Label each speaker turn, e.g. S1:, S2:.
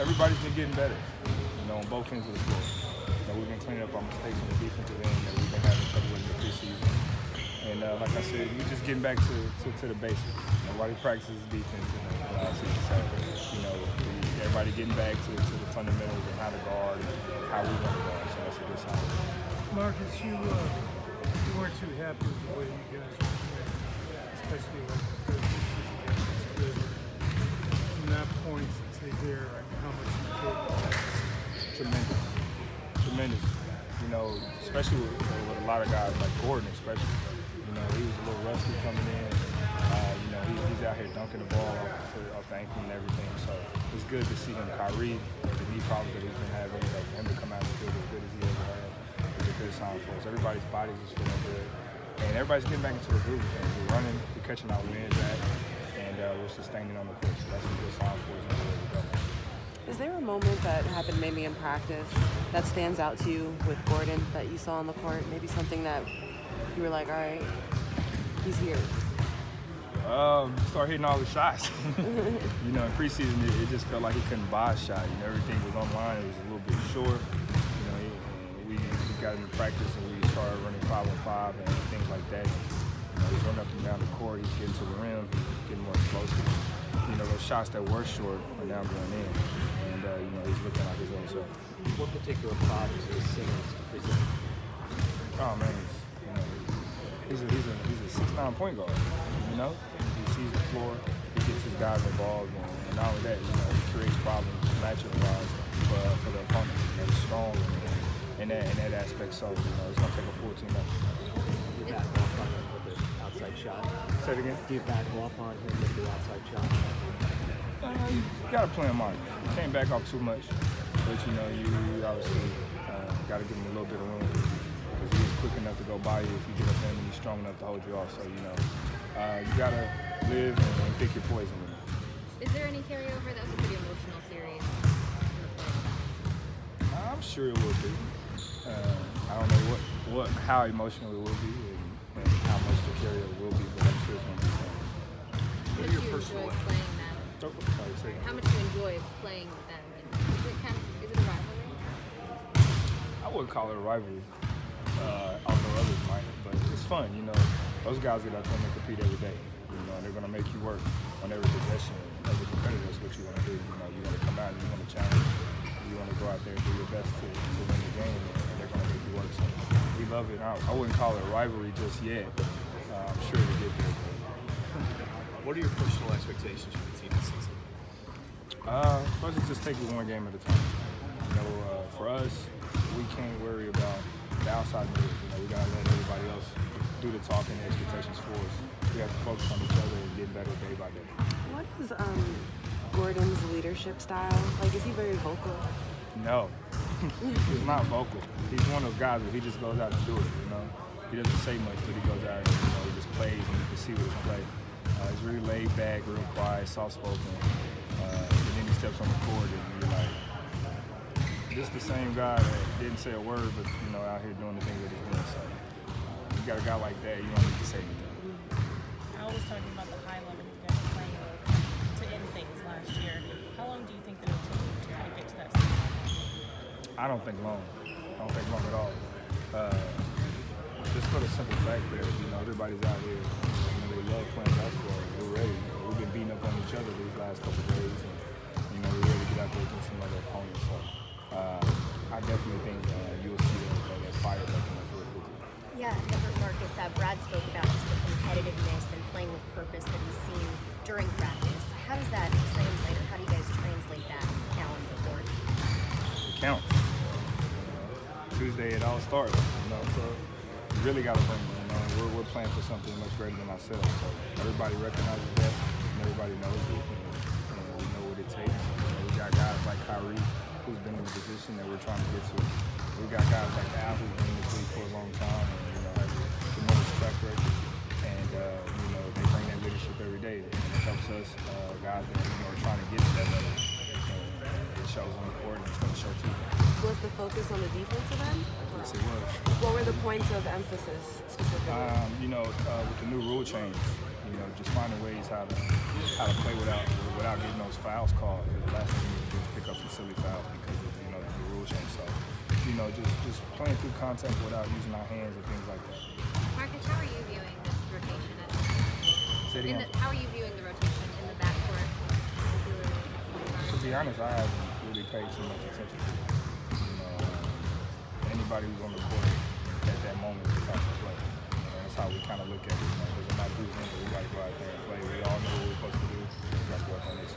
S1: everybody's been getting better, you know, on both ends of the floor. You know, we've been cleaning up our mistakes on the defensive end that we've been having trouble with in the preseason. And like I said, we're just getting back to the basics. Nobody practices defense in the season, so you know, everybody getting back to the fundamentals of how to guard and how we want to guard. So that's a good sign.
S2: Marcus, you weren't too happy with the way you guys were playing, especially like the first season against good. From that point to here, how much you did?
S1: Tremendous. You know, especially with a lot of guys like Gordon, especially. You know, he was a little rusty coming in. You know, he's out here dunking the ball off the ankle and everything. So it's good to see him. Kyrie, the knee problems that he's been having, like for him to come out and feel as good as he ever has, is a good sign for us. Everybody's bodies is feeling good, and everybody's getting back into the groove. We're running, we're catching our wins back, and we're sustaining on the court. So that's a good sign for us.
S3: Is there a moment that happened maybe in practice that stands out to you with Gordon that you saw on the court? Maybe something that you were like, all right, he's here.
S1: Start hitting all the shots. You know, in preseason, it just felt like he couldn't buy a shot. You know, everything was online. It was a little bit short. You know, we got into practice and we started running 5-on-5 and things like that. You know, he's running up and down the court. He's getting to the rim. He's getting more explosive. You know, those shots that were short are now going in. And, you know, he's looking like his own self.
S4: What particular problems is Simmons presenting?
S1: Oh, man, he's a 6'9" point guard, you know? He sees the floor, he gets his guys involved, and not only that, you know, he creates problems matchup-wise for the opponent. You know, he's strong in that aspect, so, you know, it's going to take a full team effort.
S4: Do you back off on him with the outside shot?
S1: Say it again?
S4: Do you back off on him with the outside shot?
S1: You got to play him on. You can't back off too much, but, you know, you obviously got to give him a little bit of room. Because he's quick enough to go by you if you get up there, and he's strong enough to hold you off. So, you know, you got to live and pick your poison with him.
S5: Is there any carryover? That was a pretty emotional series.
S1: I'm sure it will be. I don't know how emotional it will be and how much the carryover will be, but I'm sure it's going to be fun.
S5: How much do you enjoy playing them? How much do you enjoy playing them? Is it a rivalry?
S1: I wouldn't call it a rivalry. Although others might, but it's fun, you know. Those guys get out there and compete every day. You know, they're going to make you work on every possession. As a competitor, that's what you want to do. You know, you want to come out and you want to challenge. You want to go out there and do your best to win the game, and they're going to make you work. So we love it. I wouldn't call it a rivalry just yet. I'm sure to get there.
S6: What are your personal expectations for the team this season?
S1: First, just take it one game at a time. You know, for us, we can't worry about the outside noise. You know, we gotta let everybody else do the talking and expectations for us. We have to focus on each other and get better day by day.
S3: What is Gordon's leadership style? Like, is he very vocal?
S1: No, he's not vocal. He's one of those guys where he just goes out and do it. You know, he doesn't say much, but he goes out and he just plays, and you can see what he's playing. He's really laid back, real quiet, soft-spoken. And then he steps on the court, and you're like, this is the same guy that didn't say a word, but you know, out here doing the things that he's doing. So you got a guy like that, you don't need to say anything.
S7: I was talking about the high level you guys were playing to end things last year. How long do you think that it'll take you to kind of get to that stage?
S1: I don't think long. I don't think long at all. Just for the simple fact that, you know, everybody's out here, you know, they love playing basketball. We're ready. We've been beating up on each other these last couple of days, and you know, we're ready to get out there against some other opponents. So I definitely think you'll see that fire making us real quickly.
S8: Yeah, I heard Marcus, Brad spoke about just the competitiveness and playing with purpose that he's seen during practice. How does that translate, or how do you guys translate that now on the court?
S1: It counts. Tuesday it all starts, you know, so we really got to bring it, you know, and we're playing for something much greater than ourselves. So everybody recognizes that, and everybody knows it, and we know what it takes. You know, we got guys like Kyrie, who's been in the position that we're trying to get to. We got guys like Al, who's been in this league for a long time, and you know, has a tremendous track record. And you know, they bring that leadership every day, and it helps us guys that are trying to get to that level. It shows on the court, and it's going to show too.
S3: Was the focus on the defensive end?
S1: Yes, it was.
S3: What were the points of emphasis specifically?
S1: You know, with the new rule change, you know, just finding ways how to play without getting those fouls called. Because the last thing you need to do is pick up some silly fouls because of, you know, the rule change. So, you know, just playing through contact without using our hands and things like that.
S5: Marcus, how are you viewing this rotation? How are you viewing the rotation in the backcourt?
S1: To be honest, I haven't really paid too much attention to it. You know, anybody who's on the court at that moment just has to play. You know, that's how we kind of look at it. You know, it doesn't matter who's in it. We got to go out there and play. We all know what we're supposed to do. We got to work on this.